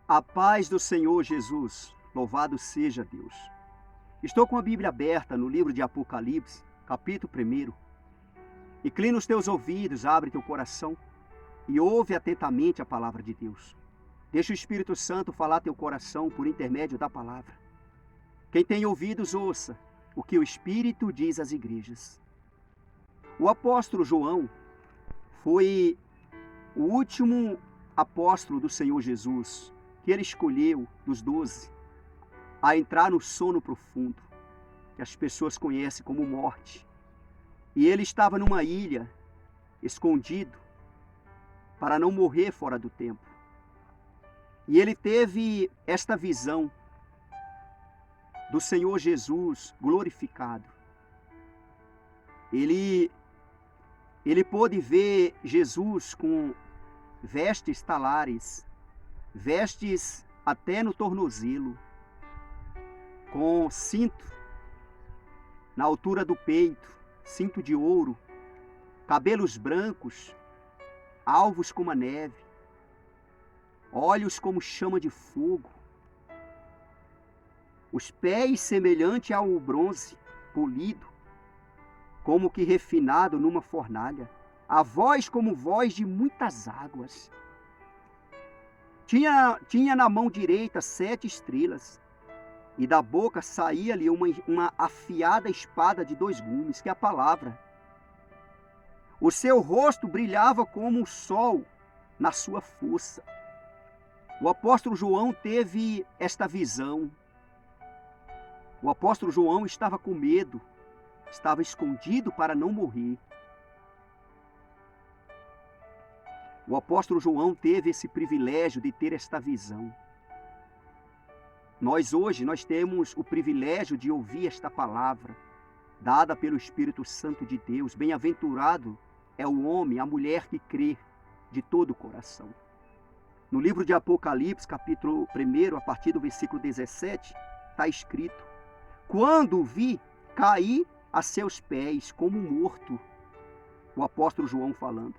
A paz do Senhor Jesus, louvado seja Deus. Estou com a Bíblia aberta no livro de Apocalipse, capítulo 1. Inclina os teus ouvidos, abre teu coração e ouve atentamente a palavra de Deus. Deixa o Espírito Santo falar teu coração por intermédio da palavra. Quem tem ouvidos, ouça o que o Espírito diz às igrejas. O apóstolo João foi o último apóstolo do Senhor Jesus, que ele escolheu dos 12 a entrar no sono profundo, que as pessoas conhecem como morte. E ele estava numa ilha, escondido, para não morrer fora do tempo. E ele teve esta visão do Senhor Jesus glorificado. Ele pôde ver Jesus com vestes talares, vestes até no tornozelo, com cinto na altura do peito, cinto de ouro, cabelos brancos, alvos como a neve, olhos como chama de fogo, os pés semelhante ao bronze polido, como que refinado numa fornalha, a voz como voz de muitas águas. Tinha na mão direita 7 estrelas, e da boca saía-lhe uma afiada espada de 2 gumes, que é a palavra. O seu rosto brilhava como o sol na sua força. O apóstolo João teve esta visão. O apóstolo João estava com medo, estava escondido para não morrer. O apóstolo João teve esse privilégio de ter esta visão. Nós hoje temos o privilégio de ouvir esta palavra, dada pelo Espírito Santo de Deus. Bem-aventurado é o homem, a mulher que crê de todo o coração. No livro de Apocalipse, capítulo 1, a partir do versículo 17, está escrito: quando o vi, caí a seus pés como morto. O apóstolo João falando.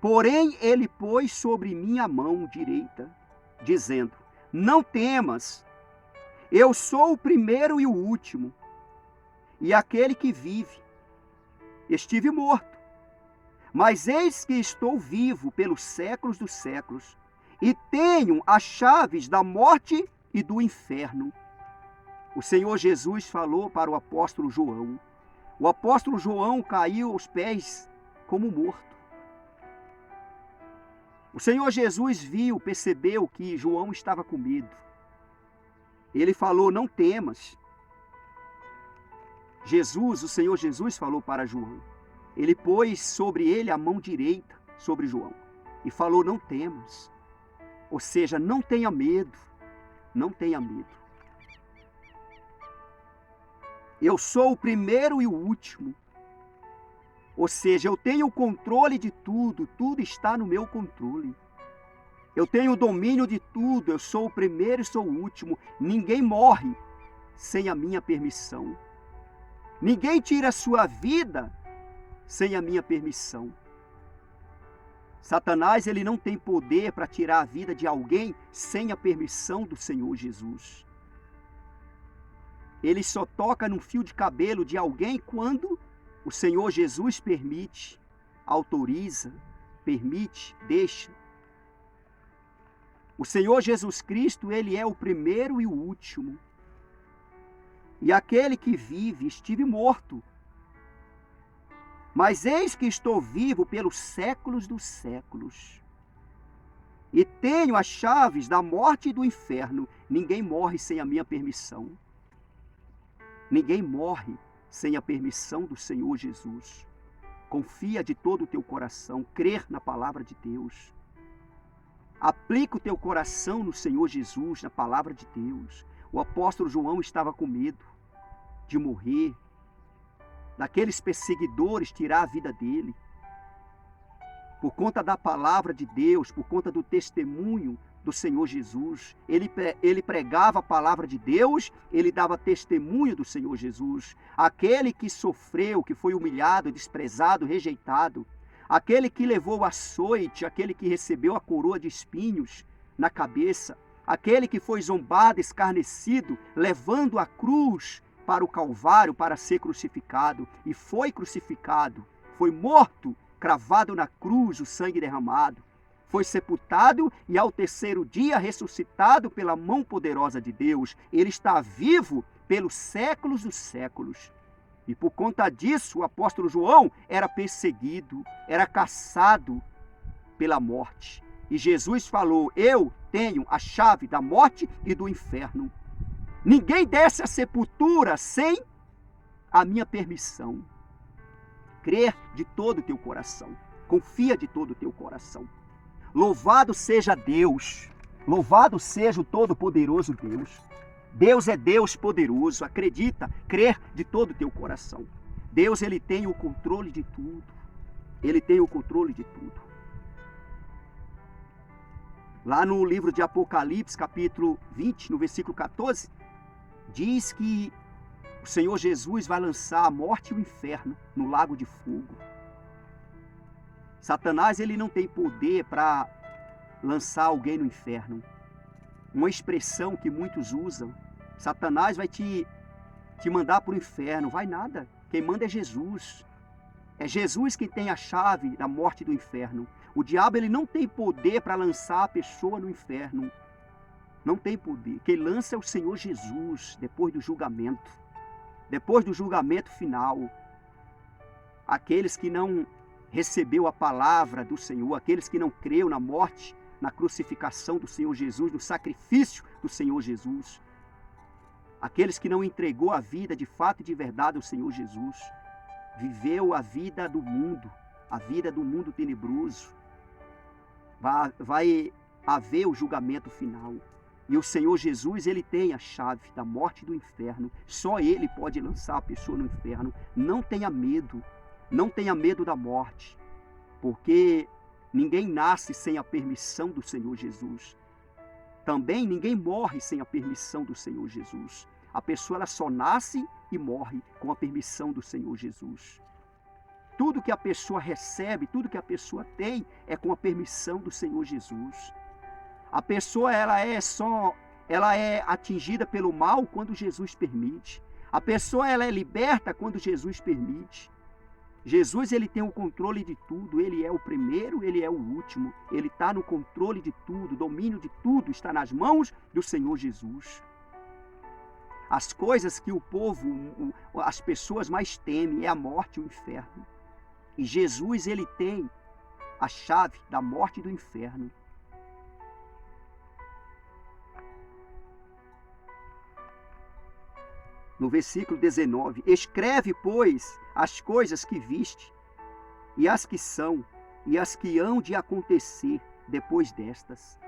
Porém, ele pôs sobre mim a mão direita, dizendo: não temas, eu sou o primeiro e o último, e aquele que vive. Estive morto, mas eis que estou vivo pelos séculos dos séculos, e tenho as chaves da morte e do inferno. O Senhor Jesus falou para o apóstolo João. O apóstolo João caiu aos pés como morto. O Senhor Jesus percebeu que João estava com medo. Ele falou: não temas. O Senhor Jesus falou para João. Ele pôs sobre ele a mão direita, sobre João, e falou: não temas. Ou seja, não tenha medo, não tenha medo. Eu sou o primeiro e o último. Ou seja, eu tenho o controle de tudo, tudo está no meu controle. Eu tenho o domínio de tudo, eu sou o primeiro e sou o último. Ninguém morre sem a minha permissão. Ninguém tira a sua vida sem a minha permissão. Satanás, ele não tem poder para tirar a vida de alguém sem a permissão do Senhor Jesus. Ele só toca num fio de cabelo de alguém quando o Senhor Jesus permite, autoriza, permite, deixa. O Senhor Jesus Cristo, ele é o primeiro e o último. E aquele que vive, estive morto. Mas eis que estou vivo pelos séculos dos séculos. E tenho as chaves da morte e do inferno. Ninguém morre sem a minha permissão. Ninguém morre sem a permissão do Senhor Jesus. Confia de todo o teu coração, crer na palavra de Deus. Aplica o teu coração no Senhor Jesus, na palavra de Deus. O apóstolo João estava com medo de morrer, daqueles perseguidores tirar a vida dele. Por conta da palavra de Deus, por conta do testemunho do Senhor Jesus. Ele pregava a palavra de Deus, ele dava testemunho do Senhor Jesus. Aquele que sofreu, que foi humilhado, desprezado, rejeitado. Aquele que levou o açoite, aquele que recebeu a coroa de espinhos na cabeça. aquele que foi zombado, escarnecido, levando a cruz para o Calvário para ser crucificado, e foi crucificado, foi morto, cravado na cruz, o sangue derramado, foi sepultado e ao terceiro dia ressuscitado pela mão poderosa de Deus. Ele está vivo pelos séculos dos séculos. E por conta disso, o apóstolo João era perseguido, era caçado pela morte. E Jesus falou: eu tenho a chave da morte e do inferno. Ninguém desce à sepultura sem a minha permissão. Crer de todo o teu coração. Confia de todo o teu coração. Louvado seja Deus. Louvado seja o Todo-Poderoso Deus. Deus é Deus poderoso. Acredita, crer de todo o teu coração. Deus, ele tem o controle de tudo. Ele tem o controle de tudo. Lá no livro de Apocalipse, capítulo 20, no versículo 14, diz que o Senhor Jesus vai lançar a morte e o inferno no lago de fogo. Satanás, ele não tem poder para lançar alguém no inferno. Uma expressão que muitos usam: Satanás vai te mandar para o inferno. Vai nada. Quem manda é Jesus. É Jesus quem tem a chave da morte e do inferno. O diabo, ele não tem poder para lançar a pessoa no inferno. Não tem poder. Quem lança é o Senhor Jesus, depois do julgamento. Depois do julgamento final. Aqueles que não recebeu a palavra do Senhor, aqueles que não creu na morte, na crucificação do Senhor Jesus, no sacrifício do Senhor Jesus. Aqueles que não entregou a vida de fato e de verdade ao Senhor Jesus. Viveu a vida do mundo tenebroso. Vai haver o julgamento final. E o Senhor Jesus, ele tem a chave da morte e do inferno. Só ele pode lançar a pessoa no inferno. Não tenha medo. Não tenha medo da morte. Porque ninguém nasce sem a permissão do Senhor Jesus. Também ninguém morre sem a permissão do Senhor Jesus. A pessoa, ela só nasce e morre com a permissão do Senhor Jesus. Tudo que a pessoa recebe, tudo que a pessoa tem, é com a permissão do Senhor Jesus. A pessoa, ela é atingida pelo mal quando Jesus permite. A pessoa, ela é liberta quando Jesus permite. Jesus, ele tem o controle de tudo. Ele é o primeiro, ele é o último. Ele está no controle de tudo, o domínio de tudo está nas mãos do Senhor Jesus. As coisas que o povo, as pessoas mais temem é a morte e o inferno. E Jesus, ele tem a chave da morte e do inferno. No versículo 19, escreve, pois, as coisas que viste, e as que são, e as que hão de acontecer depois destas.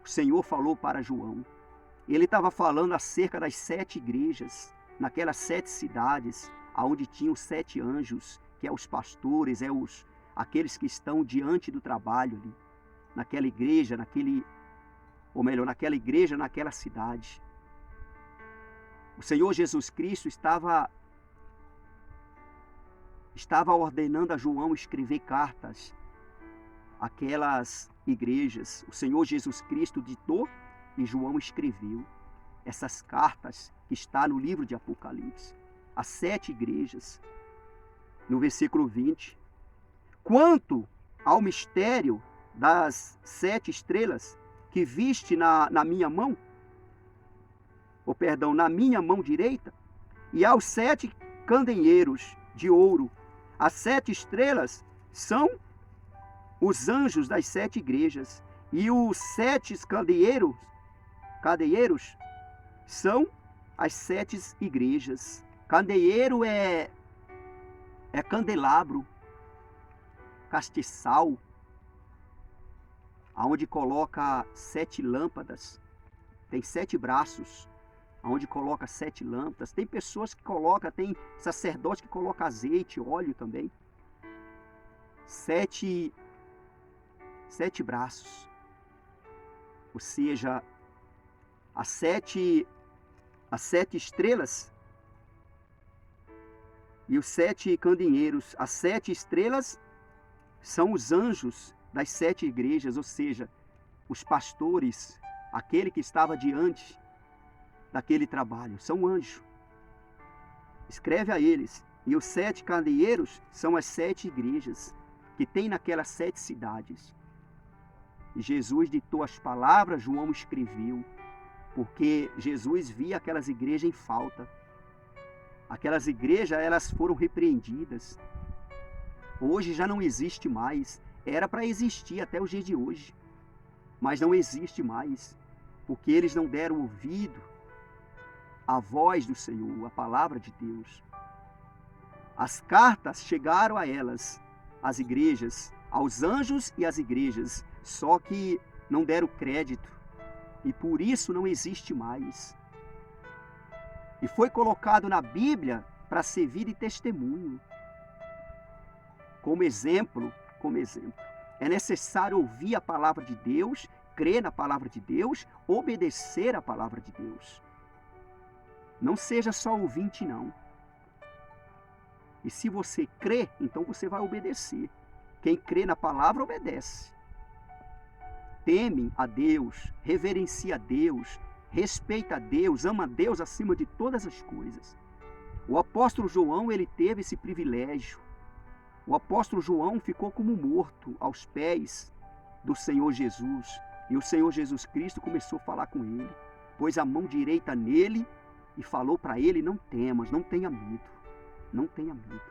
O Senhor falou para João. Ele estava falando acerca das 7 igrejas, naquelas 7 cidades, onde tinham 7 anjos, que é os pastores, aqueles que estão diante do trabalho ali, naquela igreja, naquela igreja, naquela cidade. O Senhor Jesus Cristo estava ordenando a João escrever cartas àquelas igrejas. O Senhor Jesus Cristo ditou e João escreveu essas cartas que está no livro de Apocalipse. As 7 igrejas. No versículo 20. Quanto ao mistério das 7 estrelas que viste na minha mão, na minha mão direita, e aos 7 candeeiros de ouro. As 7 estrelas são os anjos das 7 igrejas, e os 7 candeeiros são as 7 igrejas. Candeeiro é candelabro, castiçal, aonde coloca 7 lâmpadas. Tem 7 braços, aonde coloca 7 lâmpadas. Tem pessoas que colocam, tem sacerdote que coloca azeite, óleo também. 7 braços. Ou seja, as 7 estrelas e os 7 candeeiros. As 7 estrelas são os anjos das 7 igrejas, ou seja, os pastores aquele que estava diante daquele trabalho, são anjos. Escreve a eles, e os 7 candeeiros são as 7 igrejas que tem naquelas 7 cidades. E Jesus ditou as palavras, João escreveu, porque Jesus via aquelas igrejas em falta. Aquelas igrejas, elas foram repreendidas. Hoje já não existe mais. Era para existir até os dias de hoje, mas não existe mais, porque eles não deram ouvido à voz do Senhor, à palavra de Deus. As cartas chegaram a elas, às igrejas, aos anjos e às igrejas, só que não deram crédito, e por isso não existe mais. E foi colocado na Bíblia para servir de testemunho, como exemplo. É necessário ouvir a palavra de Deus, crer na palavra de Deus, obedecer a palavra de Deus. Não seja só ouvinte, não. E se você crê, então você vai obedecer. Quem crê na palavra, obedece. Teme a Deus, reverencia a Deus, respeita a Deus, ama a Deus acima de todas as coisas. O apóstolo João, ele teve esse privilégio. O apóstolo João ficou como morto aos pés do Senhor Jesus. E o Senhor Jesus Cristo começou a falar com ele. Pôs a mão direita nele e falou para ele, não temas, não tenha medo. Não tenha medo.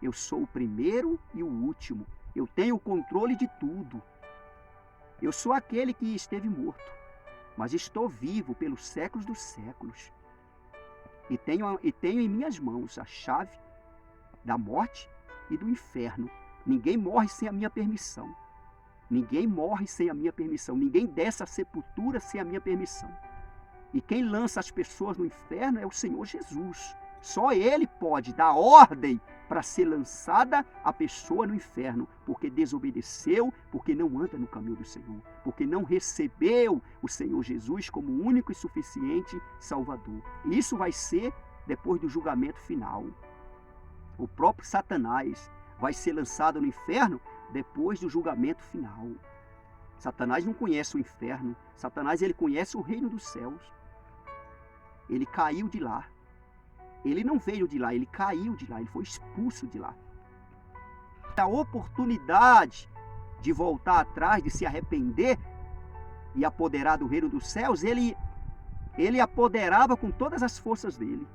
Eu sou o primeiro e o último. Eu tenho o controle de tudo. Eu sou aquele que esteve morto, mas estou vivo pelos séculos dos séculos. E tenho em minhas mãos a chave da morte e do inferno. Ninguém morre sem a minha permissão. Ninguém morre sem a minha permissão. Ninguém desce à sepultura sem a minha permissão. E quem lança as pessoas no inferno é o Senhor Jesus. Só Ele pode dar ordem para ser lançada a pessoa no inferno, porque desobedeceu, porque não anda no caminho do Senhor, porque não recebeu o Senhor Jesus como único e suficiente Salvador. E isso vai ser depois do julgamento final. O próprio Satanás vai ser lançado no inferno depois do julgamento final. Satanás não conhece o inferno. Satanás, ele conhece o reino dos céus. Ele caiu de lá. Ele não veio de lá, ele caiu de lá, ele foi expulso de lá. A oportunidade de voltar atrás, de se arrepender e apoderar do reino dos céus, ele apoderava com todas as forças dele.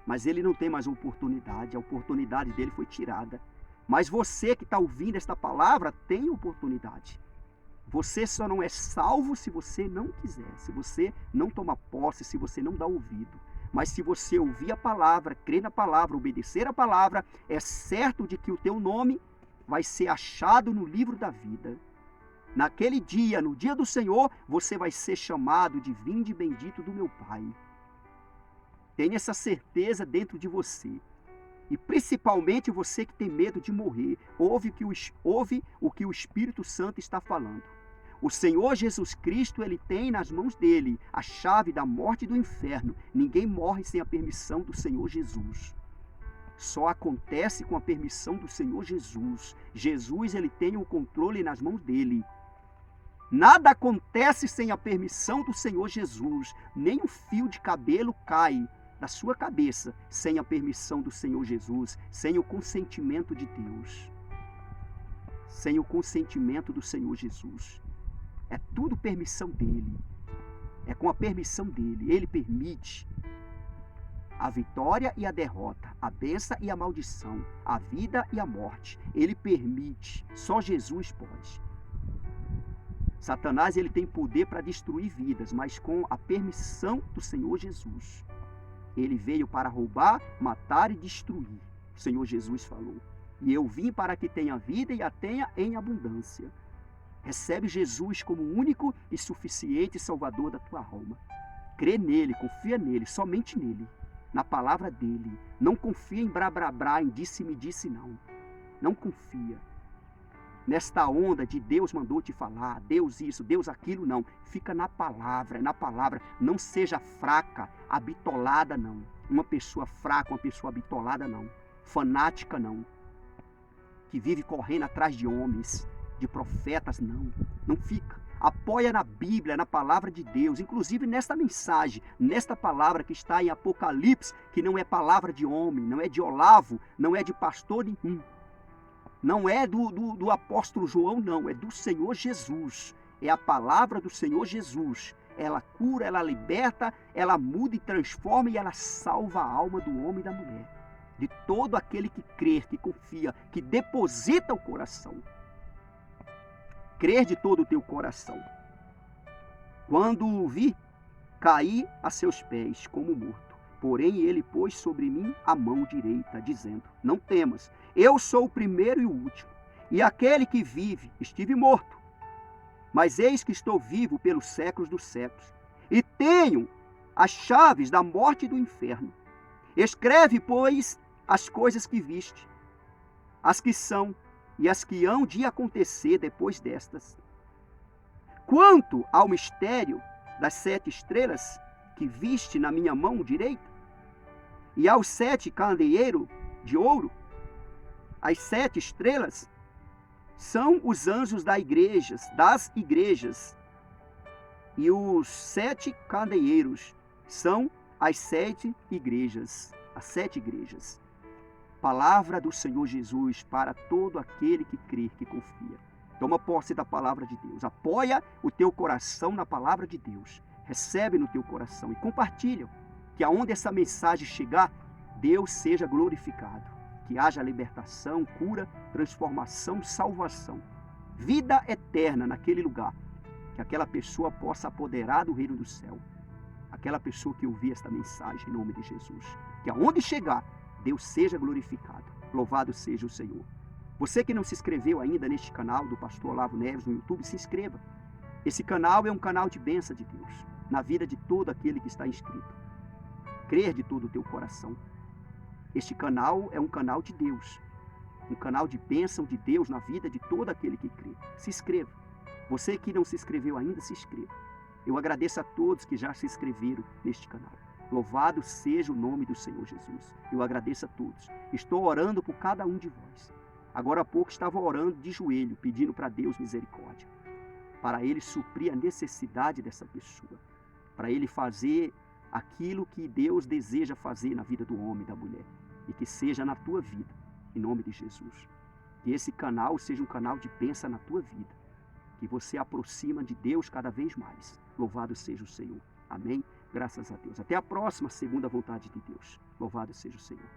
Mas ele não tem mais oportunidade, a oportunidade dele foi tirada. Mas você que está ouvindo esta palavra tem oportunidade. Você só não é salvo se você não quiser, se você não tomar posse, se você não dá ouvido. Mas se você ouvir a palavra, crer na palavra, obedecer a palavra, é certo de que o teu nome vai ser achado no livro da vida. Naquele dia, no dia do Senhor, você vai ser chamado de vinde bendito do meu Pai. Tenha essa certeza dentro de você. E principalmente você que tem medo de morrer, ouve o que o Espírito Santo está falando. O Senhor Jesus Cristo, ele tem nas mãos dele a chave da morte e do inferno. Ninguém morre sem a permissão do Senhor Jesus. Só acontece com a permissão do Senhor Jesus. Jesus, ele tem o controle nas mãos dele. Nada acontece sem a permissão do Senhor Jesus. Nem um fio de cabelo cai da sua cabeça sem a permissão do Senhor Jesus, sem o consentimento de Deus. Sem o consentimento do Senhor Jesus. É tudo permissão dele. É com a permissão dele. Ele permite a vitória e a derrota, a bênção e a maldição, a vida e a morte. Ele permite. Só Jesus pode. Satanás, ele tem poder para destruir vidas, mas com a permissão do Senhor Jesus. Ele veio para roubar, matar e destruir. O Senhor Jesus falou. E eu vim para que tenha vida e a tenha em abundância. Recebe Jesus como único e suficiente Salvador da tua alma. Crê nele, confia nele, somente nele, na palavra dele. Não confia em brá, em disse-me-disse, não. Não confia. Nesta onda de Deus mandou te falar, Deus isso, Deus aquilo, não. Fica na palavra, na palavra. Não seja fraca, habitolada, não. Uma pessoa fraca, uma pessoa habitolada, não. Fanática, não. Que vive correndo atrás de homens, de profetas, não. Não fica. Apoia na Bíblia, na palavra de Deus, inclusive nesta mensagem, nesta palavra que está em Apocalipse, que não é palavra de homem, não é de Olavo, não é de pastor nenhum. Não é do apóstolo João, não, é do Senhor Jesus. É a palavra do Senhor Jesus. Ela cura, ela liberta, ela muda e transforma e ela salva a alma do homem e da mulher. De todo aquele que crer, que confia, que deposita o coração. Crer de todo o teu coração. Quando o vi, caí a seus pés como morto. Porém ele pôs sobre mim a mão direita, dizendo: não temas, eu sou o primeiro e o último, e aquele que vive. Estive morto, mas eis que estou vivo pelos séculos dos séculos, e tenho as chaves da morte e do inferno. Escreve, pois, as coisas que viste, as que são e as que hão de acontecer depois destas. Quanto ao mistério das 7 estrelas que viste na minha mão direita, e aos 7 candeeiros de ouro, as 7 estrelas são os anjos das igrejas, e os 7 candeeiros são as 7 igrejas, as 7 igrejas. Palavra do Senhor Jesus para todo aquele que crê, que confia. Toma posse da palavra de Deus, apoia o teu coração na palavra de Deus, recebe no teu coração e compartilha, que aonde essa mensagem chegar, Deus seja glorificado, que haja libertação, cura, transformação, salvação, vida eterna naquele lugar, que aquela pessoa possa apoderar do reino do céu, aquela pessoa que ouvir esta mensagem em nome de Jesus, que aonde chegar, Deus seja glorificado, louvado seja o Senhor. Você que não se inscreveu ainda neste canal do Pastor Olavo Neves no YouTube, se inscreva. Esse canal é um canal de bênção de Deus, na vida de todo aquele que está inscrito. Crer de todo o teu coração. Este canal é um canal de Deus, um canal de bênção de Deus na vida de todo aquele que crê. Se inscreva. Você que não se inscreveu ainda, se inscreva. Eu agradeço a todos que já se inscreveram neste canal. Louvado seja o nome do Senhor Jesus. Eu agradeço a todos. Estou orando por cada um de vós. Agora há pouco estava orando de joelho, pedindo para Deus misericórdia, para Ele suprir a necessidade dessa pessoa, para Ele fazer aquilo que Deus deseja fazer na vida do homem e da mulher, e que seja na tua vida, em nome de Jesus. Que esse canal seja um canal de bênção na tua vida, que você aproxima de Deus cada vez mais. Louvado seja o Senhor. Amém? Graças a Deus. Até a próxima, segunda vontade de Deus. Louvado seja o Senhor.